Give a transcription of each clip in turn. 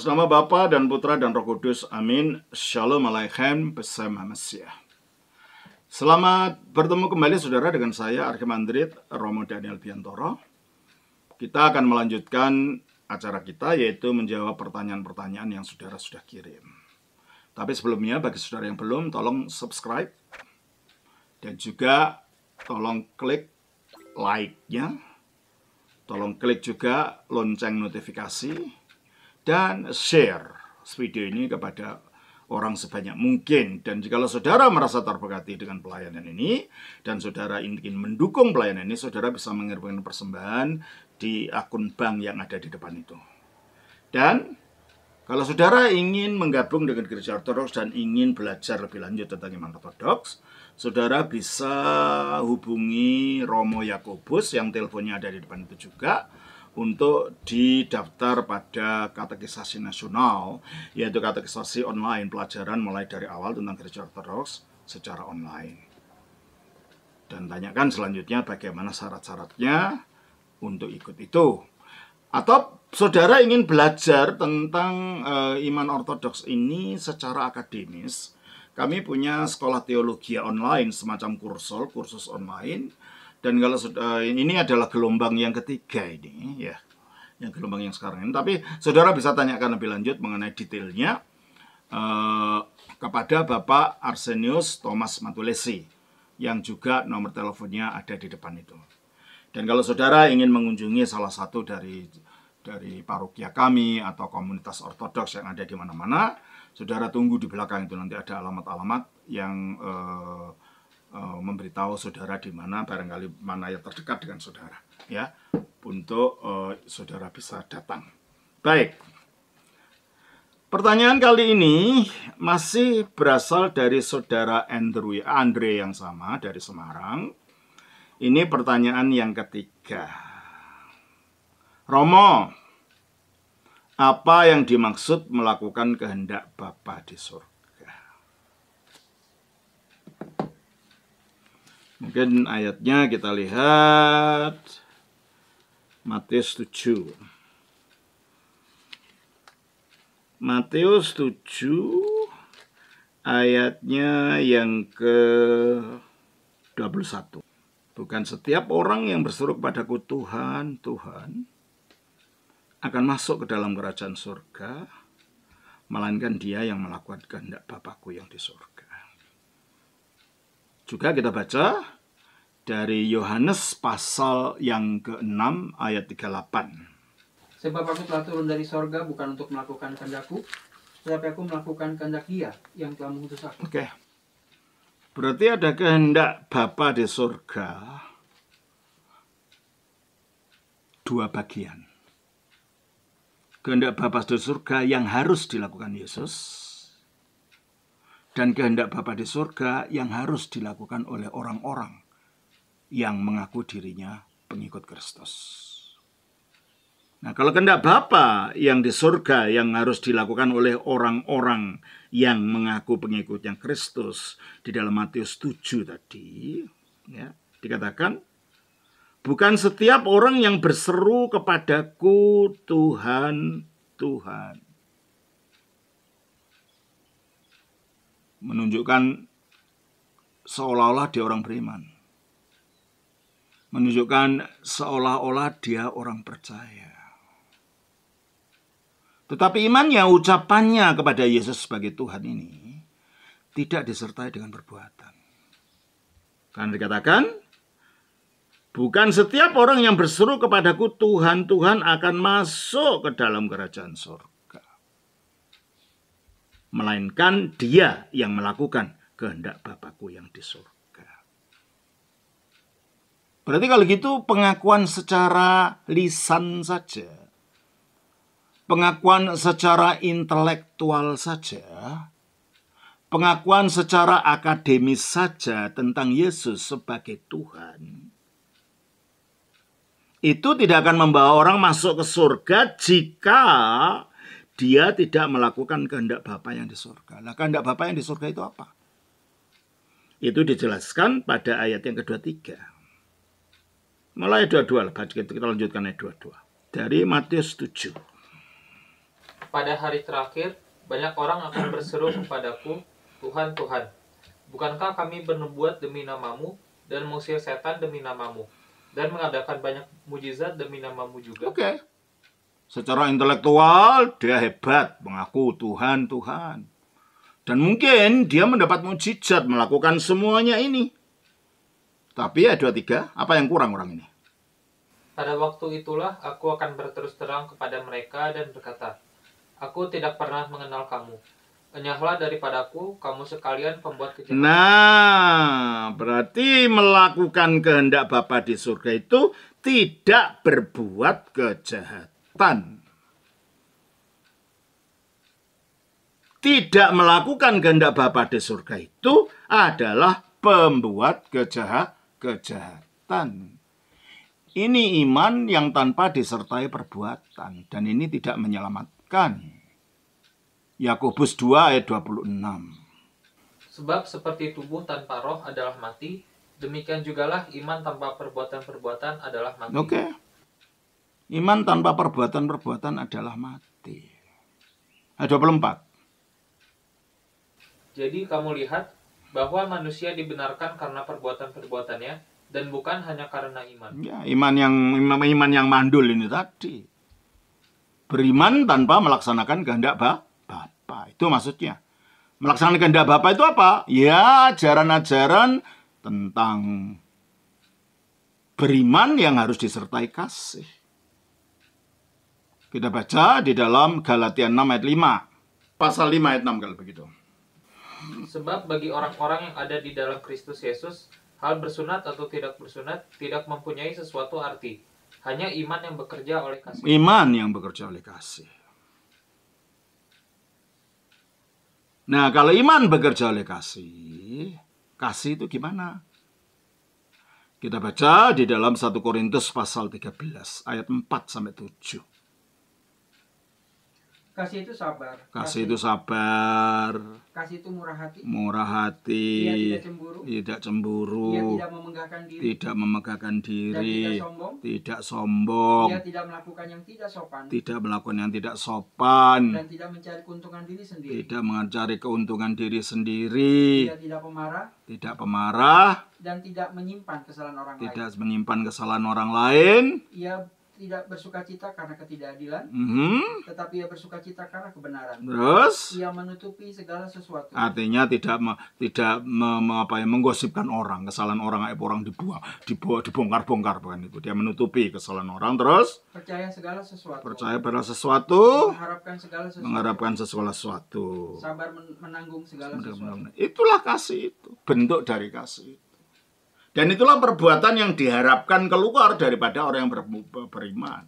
Atas nama Bapa dan Putra dan Roh Kudus, amin. Shalom Aleichem bersama Mesiah. Selamat bertemu kembali saudara dengan saya Archimandrit Romo Daniel Biantoro. Kita akan melanjutkan acara kita, yaitu menjawab pertanyaan-pertanyaan yang saudara sudah kirim. Tapi sebelumnya, bagi saudara yang belum, tolong subscribe dan juga tolong klik like-nya, tolong klik juga lonceng notifikasi, dan share video ini kepada orang sebanyak mungkin. Dan jika saudara merasa terberkati dengan pelayanan ini, dan saudara ingin mendukung pelayanan ini, saudara bisa mengirimkan persembahan di akun bank yang ada di depan itu. Dan kalau saudara ingin menggabung dengan Gereja Ortodoks dan ingin belajar lebih lanjut tentang iman Ortodoks, saudara bisa hubungi Romo Yakobus yang teleponnya ada di depan itu juga, untuk didaftar pada katekisasi nasional, yaitu katekisasi online, pelajaran mulai dari awal tentang Gereja Ortodoks secara online. Dan tanyakan selanjutnya bagaimana syarat-syaratnya untuk ikut itu. Atau saudara ingin belajar tentang iman Ortodoks ini secara akademis, kami punya sekolah teologi online, semacam kursus online. Dan kalau ini adalah gelombang yang ketiga ini, ya, yang gelombang yang sekarang ini. Tapi saudara bisa tanyakan lebih lanjut mengenai detailnya kepada Bapak Arsenius Thomas Matulesi, yang juga nomor teleponnya ada di depan itu. Dan kalau saudara ingin mengunjungi salah satu dari parokia kami atau komunitas Ortodoks yang ada di mana-mana, saudara tunggu di belakang itu, nanti ada alamat-alamat yang memberitahu saudara di mana, barangkali mana yang terdekat dengan saudara, ya, untuk saudara bisa datang. Baik, pertanyaan kali ini masih berasal dari saudara Andre yang sama dari Semarang. Ini pertanyaan yang ketiga. Romo, apa yang dimaksud melakukan kehendak Bapa di surga? Mungkin ayatnya kita lihat Matius 7. Matius 7 ayatnya yang ke-21. Bukan setiap orang yang berseru kepadaku Tuhan, Tuhan, akan masuk ke dalam kerajaan surga, melainkan dia yang melakukan kehendak Bapakku yang di surga. Juga kita baca dari Yohanes pasal yang ke-6 ayat 38. Sebab aku telah turun dari sorga bukan untuk melakukan kehendakku, tetapi aku melakukan kehendak Dia yang telah mengutus aku. Oke. Berarti ada kehendak Bapa di surga dua bagian. Kehendak Bapa di surga yang harus dilakukan Yesus, dan kehendak Bapa di surga yang harus dilakukan oleh orang-orang yang mengaku dirinya pengikut Kristus. Nah, kalau kehendak Bapa yang di surga yang harus dilakukan oleh orang-orang yang mengaku pengikutnya Kristus, di dalam Matius 7 tadi, ya, dikatakan, bukan setiap orang yang berseru kepadaku Tuhan, Tuhan. Menunjukkan seolah-olah dia orang beriman. Menunjukkan seolah-olah dia orang percaya. Tetapi imannya, ucapannya kepada Yesus sebagai Tuhan ini tidak disertai dengan perbuatan. Karena dikatakan, bukan setiap orang yang berseru kepadaku Tuhan, Tuhan akan masuk ke dalam kerajaan surga, melainkan dia yang melakukan kehendak Bapakku yang di surga. Berarti kalau gitu pengakuan secara lisan saja, pengakuan secara intelektual saja, pengakuan secara akademis saja tentang Yesus sebagai Tuhan, itu tidak akan membawa orang masuk ke surga jika dia tidak melakukan kehendak Bapa yang di surga. Nah, kehendak Bapa yang di surga itu apa? Itu dijelaskan pada ayat yang ke-23. Mulai 22, kita lanjutkan ayat 22. Dari Matius 7. Pada hari terakhir, banyak orang akan berseru kepadaku, Tuhan, Tuhan, bukankah kami bernubuat demi namamu, dan mengusir setan demi namamu, dan mengadakan banyak mujizat demi namamu juga? Oke. Secara intelektual dia hebat, mengaku Tuhan, Tuhan. Dan mungkin dia mendapat mujizat melakukan semuanya ini. Tapi ya 2-3, apa yang kurang orang ini? Pada waktu itulah aku akan berterus terang kepada mereka dan berkata, aku tidak pernah mengenal kamu. Enyahlah daripadaku, kamu sekalian pembuat kejahatan. Nah, berarti melakukan kehendak Bapa di surga itu tidak berbuat kejahatan. Tidak melakukan kehendak Bapa di surga itu adalah pembuat kejahatan. Ini iman yang tanpa disertai perbuatan, dan ini tidak menyelamatkan. Yakobus 2 ayat 26. Sebab seperti tubuh tanpa roh adalah mati, demikian jugalah iman tanpa perbuatan-perbuatan adalah mati. Oke. Iman tanpa perbuatan-perbuatan adalah mati. Ayat 24. Jadi kamu lihat bahwa manusia dibenarkan karena perbuatan-perbuatannya dan bukan hanya karena iman. Ya, iman yang mandul ini tadi. Beriman tanpa melaksanakan kehendak Bapa. Itu maksudnya. Melaksanakan kehendak Bapa itu apa? Ya, ajaran-ajaran tentang beriman yang harus disertai kasih. Kita baca di dalam Galatia 6 ayat 5. Pasal 5 ayat 6 kalau begitu. Sebab bagi orang-orang yang ada di dalam Kristus Yesus, hal bersunat atau tidak bersunat tidak mempunyai sesuatu arti. Hanya iman yang bekerja oleh kasih. Iman yang bekerja oleh kasih. Nah, kalau iman bekerja oleh kasih, kasih itu gimana? Kita baca di dalam 1 Korintus pasal 13 ayat 4 sampai 7. Kasih itu sabar. Kasih itu sabar. Kasih itu murah hati. Murah hati. Ia tidak cemburu. Tidak cemburu. Ia tidak memegahkan diri. Tidak memegahkan diri. Dan tidak sombong. Tidak sombong. Ia tidak melakukan yang tidak sopan. Tidak melakukan yang tidak sopan. Dan tidak mencari keuntungan diri sendiri. Tidak mencari keuntungan diri sendiri. Ia tidak pemarah. Tidak pemarah. Dan tidak menyimpan kesalahan orang lain. Tidak menyimpan kesalahan orang lain. Ia tidak bersukacita karena ketidakadilan, tetapi ia bersukacita karena kebenaran. Terus ia menutupi segala sesuatu. Artinya tidak menggosipkan orang, kesalahan orang, aib orang dibongkar-bongkar, bukan itu. Dia menutupi kesalahan orang. Terus percaya segala sesuatu. Percaya pada sesuatu. Mengharapkan segala sesuatu. Sabar menanggung segala sesuatu. Itulah kasih itu, bentuk dari kasih itu. Dan itulah perbuatan yang diharapkan keluar daripada orang yang beriman.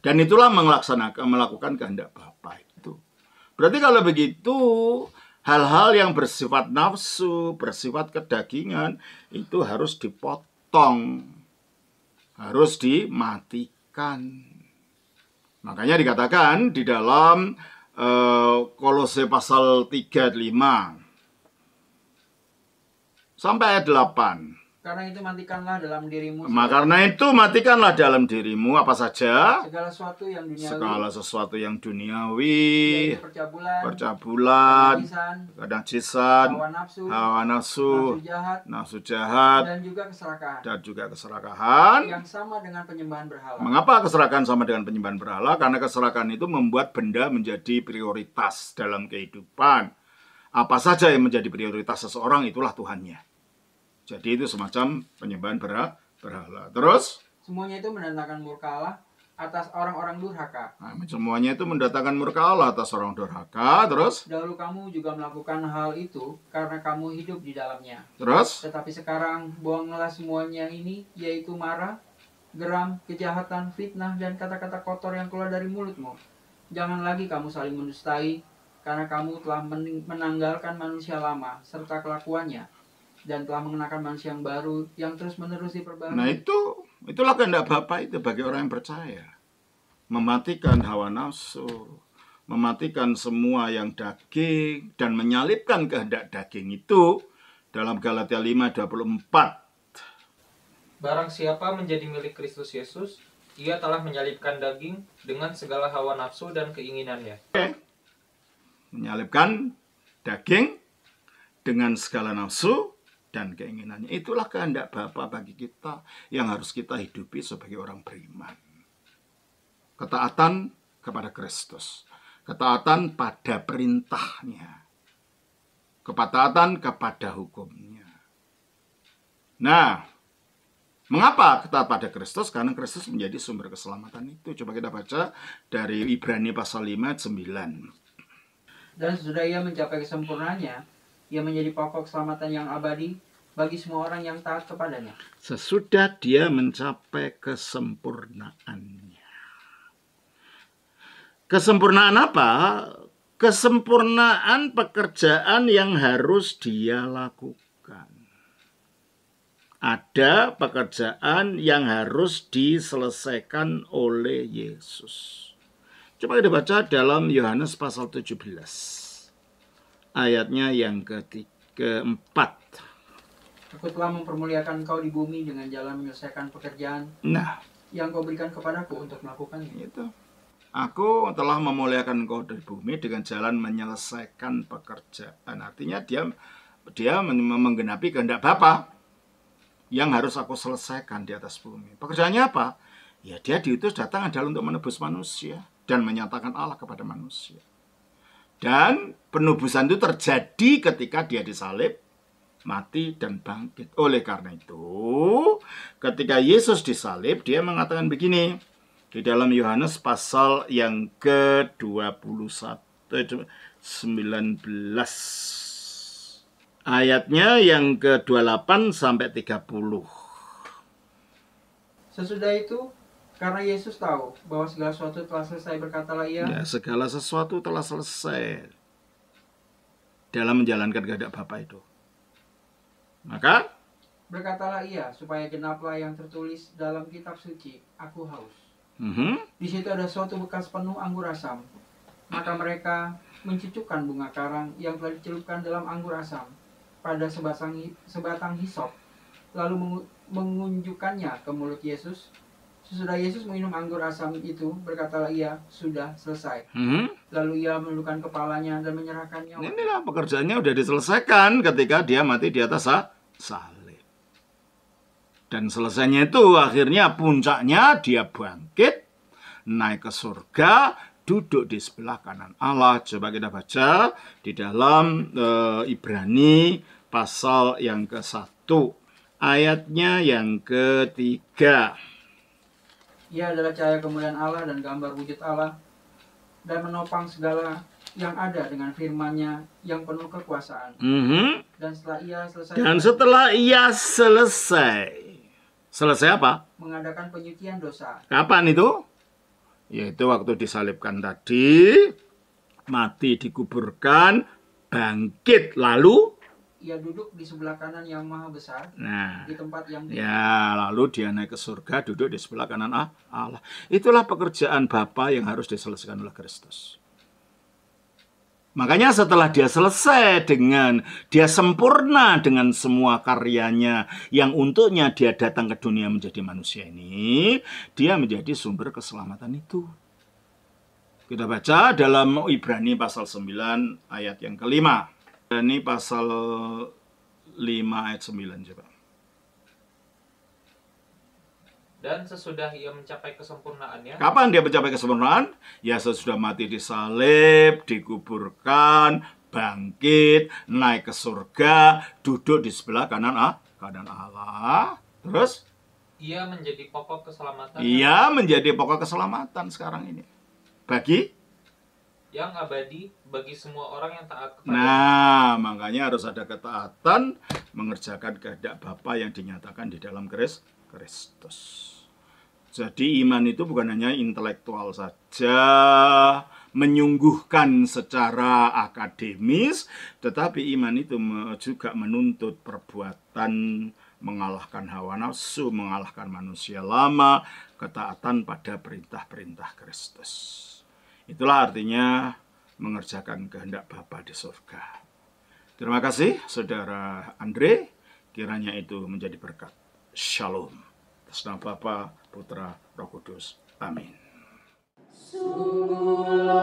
Dan itulah melakukan kehendak Bapa itu. Berarti kalau begitu, hal-hal yang bersifat nafsu, bersifat kedagingan, itu harus dipotong. Harus dimatikan. Makanya dikatakan di dalam Kolose pasal 3 ayat 5 sampai ayat 8. Karena itu matikanlah dalam dirimu. Karena itu matikanlah dalam dirimu apa saja? Segala sesuatu yang duniawi. Segala sesuatu yang duniawi. Percabulan. Kenajisan. Hawa nafsu. Nafsu jahat. Dan juga keserakahan. Yang sama dengan penyembahan berhala. Mengapa keserakahan sama dengan penyembahan berhala? Karena keserakahan itu membuat benda menjadi prioritas dalam kehidupan. Apa saja yang menjadi prioritas seseorang, itulah Tuhannya. Jadi itu semacam penyembahan berhala. Terus? Semuanya itu mendatangkan murka Allah atas orang-orang durhaka. Nah, semuanya itu mendatangkan murka Allah atas orang durhaka. Terus? Dahulu kamu juga melakukan hal itu karena kamu hidup di dalamnya. Terus? Tetapi sekarang buanglah semuanya ini, yaitu marah, geram, kejahatan, fitnah, dan kata-kata kotor yang keluar dari mulutmu. Jangan lagi kamu saling mendustai, karena kamu telah menanggalkan manusia lama serta kelakuannya dan telah mengenakan manusia yang baru yang terus-menerus diperbarui. Nah, itulah kehendak Bapa itu bagi orang yang percaya. Mematikan hawa nafsu, mematikan semua yang daging dan menyalibkan kehendak daging itu dalam Galatia 5:24. Barang siapa menjadi milik Kristus Yesus, Ia telah menyalibkan daging dengan segala hawa nafsu dan keinginannya. Menyalibkan daging dengan segala nafsu dan keinginannya. Itulah kehendak Bapa bagi kita yang harus kita hidupi sebagai orang beriman. Ketaatan kepada Kristus. Ketaatan pada perintahnya. Ketaatan kepada hukumnya. Nah, mengapa ketaat pada Kristus? Karena Kristus menjadi sumber keselamatan itu. Coba kita baca dari Ibrani pasal 5 ayat 9. Dan sesudah ia mencapai kesempurnaannya, ia menjadi pokok keselamatan yang abadi bagi semua orang yang taat kepadanya. Sesudah dia mencapai kesempurnaannya. Kesempurnaan apa? Kesempurnaan pekerjaan yang harus dia lakukan. Ada pekerjaan yang harus diselesaikan oleh Yesus. Coba kita baca dalam Yohanes pasal 17. Ayatnya yang keempat. Aku telah mempermuliakan engkau di bumi dengan jalan menyelesaikan pekerjaan yang kau berikan kepadaku untuk melakukannya. Itu. Aku telah memuliakan engkau dari bumi dengan jalan menyelesaikan pekerjaan. Artinya dia menggenapi kehendak Bapa yang harus aku selesaikan di atas bumi. Pekerjaannya apa? Ya, dia diutus datang adalah untuk menebus manusia dan menyatakan Allah kepada manusia. Dan penebusan itu terjadi ketika dia disalib, mati, dan bangkit. Oleh karena itu, ketika Yesus disalib, dia mengatakan begini, di dalam Yohanes pasal yang ke-21, 19. Ayatnya yang ke-28 sampai 30. Sesudah itu, karena Yesus tahu bahwa segala sesuatu telah selesai, berkatalah ia, Ya, segala sesuatu telah selesai dalam menjalankan kehendak Bapa itu. Maka berkatalah ia, supaya genaplah yang tertulis dalam kitab suci, aku haus. Di situ ada suatu bekas penuh anggur asam. Maka mereka mencucukkan bunga karang yang telah dicelupkan dalam anggur asam pada sebatang hisop, lalu mengunjukkannya ke mulut Yesus. Sesudah Yesus minum anggur asam itu, berkatalah ia, sudah selesai. Lalu ia menundukkan kepalanya dan menyerahkannya. Inilah pekerjaannya sudah diselesaikan ketika dia mati di atas salib. Dan selesainya itu akhirnya puncaknya dia bangkit, naik ke surga, duduk di sebelah kanan Allah. Coba kita baca di dalam Ibrani pasal yang ke-1, ayatnya yang ke-3. Ia adalah cahaya kemuliaan Allah dan gambar wujud Allah, dan menopang segala yang ada dengan firman-Nya yang penuh kekuasaan. Dan setelah ia selesai apa? Mengadakan penyucian dosa. Kapan itu? Yaitu waktu disalibkan tadi, mati, dikuburkan, bangkit, lalu ia duduk di sebelah kanan yang maha besar, di tempat yang tinggi. Ya, lalu dia naik ke surga, duduk di sebelah kanan Allah. Itulah pekerjaan Bapa yang harus diselesaikan oleh Kristus. Makanya setelah dia selesai dia sempurna dengan semua karyanya yang untuknya dia datang ke dunia menjadi manusia ini, dia menjadi sumber keselamatan itu. Kita baca dalam Ibrani pasal 9 ayat yang ke-5. Ini pasal 5 ayat 9 coba. Dan sesudah ia mencapai kesempurnaannya. Kapan dia mencapai kesempurnaan? Ya, sesudah mati disalib, dikuburkan, bangkit, naik ke surga, duduk di sebelah kanan Allah. Terus? Ia menjadi pokok keselamatan. Ia menjadi pokok keselamatan sekarang ini. Bagi? Yang abadi bagi semua orang yang taat kepada. Nah, makanya harus ada ketaatan mengerjakan kehendak Bapa yang dinyatakan di dalam Kristus. Jadi iman itu bukan hanya intelektual saja, menyungguhkan secara akademis, tetapi iman itu juga menuntut perbuatan, mengalahkan hawa nafsu, mengalahkan manusia lama, ketaatan pada perintah-perintah Kristus. Itulah artinya mengerjakan kehendak Bapa di surga. Terima kasih, Saudara Andre. Kiranya itu menjadi berkat. Shalom. Atas nama Bapa, Putra, Roh Kudus. Amin. Sungguhlah